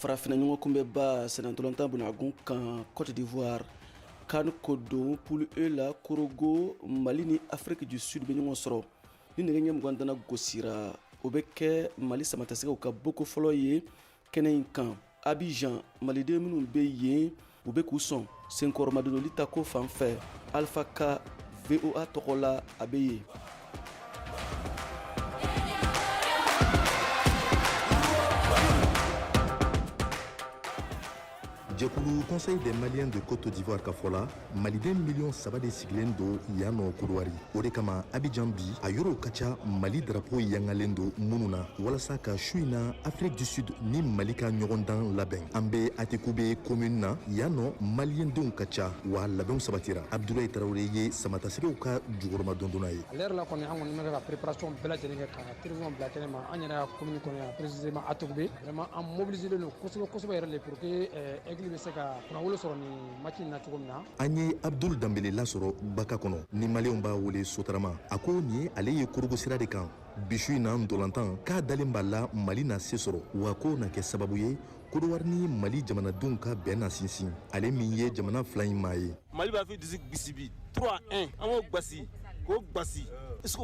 farafina ɲɔgɔn kunbɛba sɛnɛntɔlɔntan bunagun kan Côte d'Ivoire kan kodon poule E la Korogo Mali ni Afrique du Sud bɛ ɲɔgɔn sɔrɔ ni nɛgɛ ɲɛ 20 gosira o bɛ kɛ Mali samatasɛgɛw ka boko fɔlɔ ye kɛnɛ in kan Abidjan maliden minnu bɛ yen u bɛ k'u sɔn senkɔrɔmadonoli ta ko fan fɛ Alpha K VOA tɔgɔ la a bɛ yen. Jɛkulu Conseil des Maliens de Côte d'Ivoire ka fɔ la maliden miliyɔn 3 de sigilen do yan nɔ Kodowari. O de kama Abidjan bi a yɔrɔw ka ca Mali drapeau yangalen do minnu na walasa ka su in na Afrique du Sud ni Mali ka ɲɔgɔndan labɛn. An bɛ Atikube commune na yan nɔ maliendenw ka ca wa labɛnw sabatira. Abdoulaye Traoré ye samatasɛgɛw ka jukɔrɔma dondonna ye. A l'heure la kɔni an kɔni bɛ ka préparation bɛɛ lajɛlen kɛ ka télévision bila kɛnɛ ma an yɛrɛ ka commune kɔnɔ yan précisément Atikube. Vraiment an mobilisé len do kosɛbɛ yɛrɛ de pour que aigle bɛ se ka kunnawolo sɔrɔ ni match na cogo min na. An ye Abdul Dambele lasɔrɔ Baka kɔnɔ ni maliyɛnw b'a wele Sotarama. A ko nin ye ale ye Korogo sira de kan bisu in na ndolantan k'a dalen b'a la Mali na se sɔrɔ wa ko na kɛ sababu ye Kodowari ni Mali jamanadenw ka bɛn na sinsin ale min ye jamana fila in maa ye. Mali b'a fɛ disi bisibi 3-1 an b'o gbasi k'o gbasi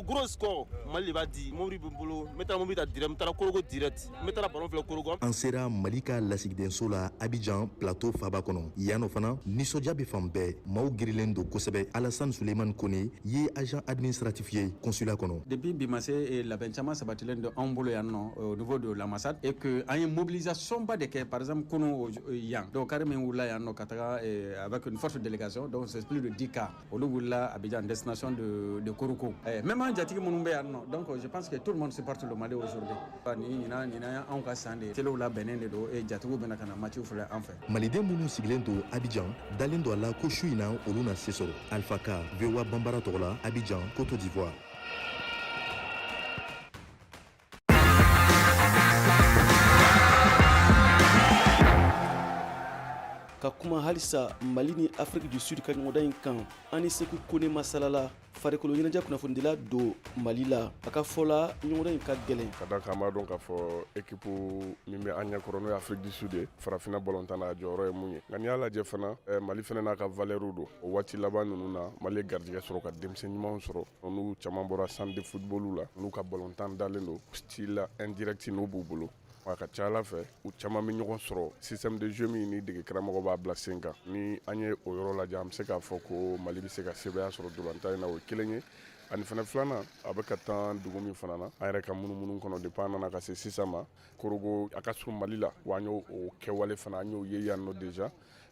gros score Mali b'a di mobili bɛ n bolo n bɛ taa mobili ta direct n taara Korogo direct n bɛ taa ballon filɛ Korogo. An sera Mali ka lasigidenso la Abidjan plateau faba kɔnɔ yan nɔ fana nisɔndiya bɛ fan bɛɛ maaw girilen do kosɛbɛ. Alassane Suleiman Kone ye agent administratif ye consulat kɔnɔ. Depuis bi ma se labɛn caman sabatilen do anw bolo yan nɔ au niveau de l'ambassade et que an ye mobilisation ba de kɛ par exemple kunu yan donc carré min wulila yan nɔ ka taga avec une forte délégation donc c'est plus de 10 cas olu wulila Abidjan destination de Korogo. Même en jatigi minnu bɛ yan nɔ donc je pense que tout le monde supporte le Mali aujourd'hui. Ni ɲina anw ka san de telew labɛnnen de do jatigiw bɛna ka na matchiw filɛ an fɛ. Maliden minnu sigilen do Abidjan dalen do a la ko su in na olu na se sɔrɔ. Alpha K VOA Bambara tɔgɔ la Abidjan Côte d'Ivoire. Ka kuma halisa Mali ni Afrique du Sud ka ɲɔgɔndan in kan ani Seku Kone masalala farikolo ɲɛnajɛ kunnafonidila do Mali la a ka fɔ la ɲɔgɔndan in ka gɛlɛn ka da kan b'a dɔn k'a fɔ équipe min bɛ an ɲɛkɔrɔ n'o ye Afrique du Sud ye farafina ballontan na a jɔyɔrɔ ye mun ye nka n'i y'a lajɛ fana Mali fana n'a ka valeur do o waati laban ninnu na Mali ye garijɛgɛ sɔrɔ ka denmisɛn ɲumanw sɔrɔ n'u caman bɔra centre de football la n'u ka ballontan dalen do style indirect n'u b'u bolo. A ka ca Ala fɛ u caman bɛ ɲɔgɔn sɔrɔ système de jeu min ni dege karamɔgɔ b'a bila sen kan ni an ye o yɔrɔ lajɛ an bɛ se k'a fɔ ko Mali bɛ se ka sebaya sɔrɔ dolantan in na o ye kelen ye ani fana filanan a bɛ ka taa dugu min fana na an yɛrɛ ka munumunu kɔnɔ depuis an nana ka se sisan ma Korogo a ka surun Mali la wa an y'o kɛwale fana an y'o ye yan nɔ déjà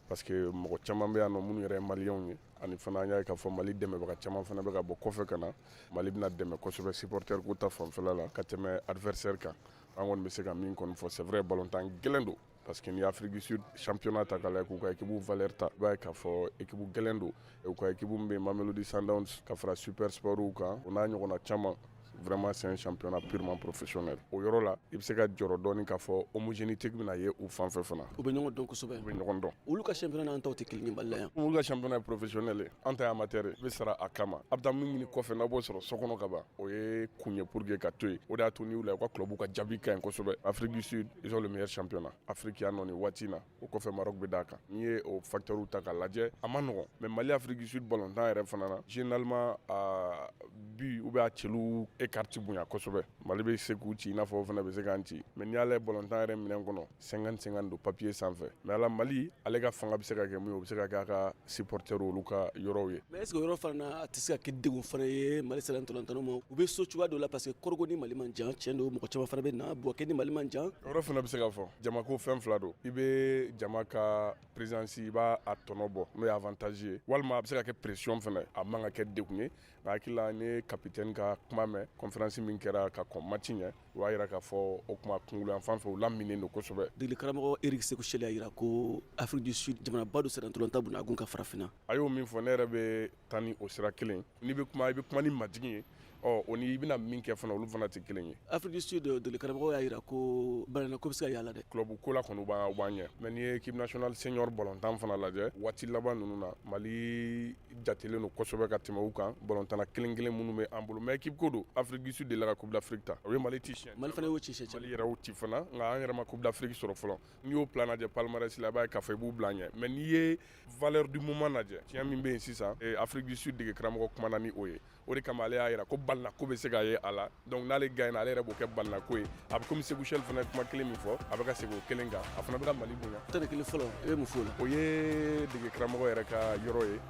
parce que mɔgɔ caman bɛ yan nɔ minnu yɛrɛ ye maliyɛnw ye ani fana an y'a ye k'a fɔ Mali dɛmɛbaga caman fana bɛ ka bɔ kɔfɛ ka na Mali bɛna dɛmɛ kosɛbɛ supporter ko ta fanfɛla la ka tɛmɛ adversaire kan. An kɔni bɛ se ka min kɔni fɔ c'est vrai ballontan gɛlɛn do parce que ni Afrique du Sud championnat ta k'a lajɛ k'u ka équipe valeur ta i b'a ye k'a fɔ équipe gɛlɛn do u ka équipe min bɛ Mamelodi Sundowns ka fara Super Sports kan o n'a ɲɔgɔnna caman. Vraiment c'est un championnat purement professionnel. O yɔrɔ la i bɛ se ka jɔrɔ dɔɔni k'a fɔ homogénéité bɛna ye u fan fɛ fana. U bɛ ɲɔgɔn dɔn kosɛbɛ. U bɛ ɲɔgɔn dɔn. Olu ka championnat n'an taw tɛ kelen ye Mali la yan. Olu ka championnat ye professionnel ye an ta ye amateur ye i bɛ sara a kama a bɛ taa min ɲini kɔfɛ n'a b'o sɔrɔ so kɔnɔ ka ban o ye kun ye pour que ka to yen o de y'a to n'i y'u lajɛ u ka club ka jaabi ka ɲi kosɛbɛ. Afrique du Sud ils ont le meilleur championnat Afrique yan nɔ nin waati in na o kɔfɛ Maroc bɛ d'a kan n'i ye o facteurs ta k'a lajɛ a ma nɔgɔn mais Mali Afrique du Sud ballontan yɛrɛ fana na généralement a but ou bien a cɛlu écart bonya kosɛbɛ. Mali bɛ se k'u ci i n'a fɔ o fana bɛ se k'an ci mais n'i y'ale ballontan yɛrɛ minɛn kɔnɔ 50-50 don papier sanfɛ mais ala Mali ale ka fanga bɛ se ka kɛ mun ye o bɛ se ka kɛ a ka supporter olu ka yɔrɔw ye. Mais est-ce que yɔrɔ fana na a tɛ se ka kɛ degun fana ye Mali sɛnɛntɔlɔntannw ma u bɛ so cogoya dɔ la parce que Korogo ni Mali man jan tiɲɛ don mɔgɔ caman fana bɛ na Bouaké ni Mali man jan. Yɔrɔ fana bɛ se ka fɔ jama ko fɛn fila don i bɛ jama ka présence i b'a tɔnɔ bɔ n'o ye avantage ye walima a bɛ se ka kɛ pression fana a man ka kɛ degun ye nka hakili la ne capitaine ka kuma mɛn conférence min kɛra ka kɔn match ɲɛ o y'a yira k'a fɔ o kuma kunkolo yan fan fɛ o laminen don kosɛbɛ. Degeli karamɔgɔ Eric Seku Sele y'a yira ko Afrique du Sud jamanaba do sɛnɛntɔlɔntan bunagun ka farafinna. A y'o min fɔ ne yɛrɛ bɛ taa ni o sira kelen n'i bɛ kuma i bɛ kuma ni majigin ye o ni i bɛna min kɛ fana olu fana tɛ kelen ye. Afrique du Sud dole karamɔgɔ y'a yira ko balana ko bɛ se ka yala dɛ. Club ko la kɔni u b'an ɲɛ mais n'i ye équipe nationale senior ballontan fana lajɛ waati laban ninnu na Mali jatelen don kosɛbɛ ka tɛmɛ u kan ballontanna kelen kelen minnu bɛ an bolo mais équipe ko don Afrique du Sud de la ka Coupe d'Afrique ta o ye Mali ci siɲɛ. Mali fana y'o ci siɲɛ. Mali yɛrɛ y'o ci fana nka an yɛrɛ ma Coupe d'Afrique sɔrɔ fɔlɔ n'i y'o plan lajɛ palmarès la i b'a ye k'a fɔ i b'u bila ɲɛ mais n'i ye valeur du moment lajɛ tiɲɛ min bɛ yen sisan Afrique du Sud dege karamɔgɔ kumana ni o ye o de kama ale y'a jira ko balinako bɛ se ka ye a la donc n'ale gagnera ale yɛrɛ b'o kɛ balinako ye a bɛ komi Sékou Chel fana ye kuma kelen min fɔ a bɛ ka segin o kelen kan a fana bɛ ka Mali bonya. Tɛnɛ kelen fɔlɔ i bɛ mun fɔ o la. O ye dege karamɔgɔ yɛrɛ ka yɔrɔ ye.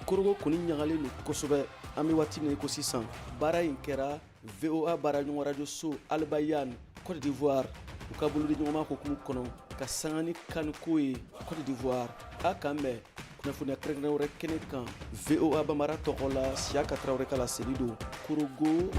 Korogo kɔni ɲagalen don kosɛbɛ an bɛ waati min ko sisan baara in kɛra VOA baara ɲɔgɔn radio so Albayan Côte d'Ivoire u ka bolo di ɲɔgɔnma hokumu kɔnɔ ka sanga ni kanko ye Côte d'Ivoire a kan bɛn kunnafoniya kɛrɛnkɛrɛn wɛrɛ kɛnɛ kan VOA Bambara tɔgɔ la Siyaka Tarawele ka laseli don Korogo.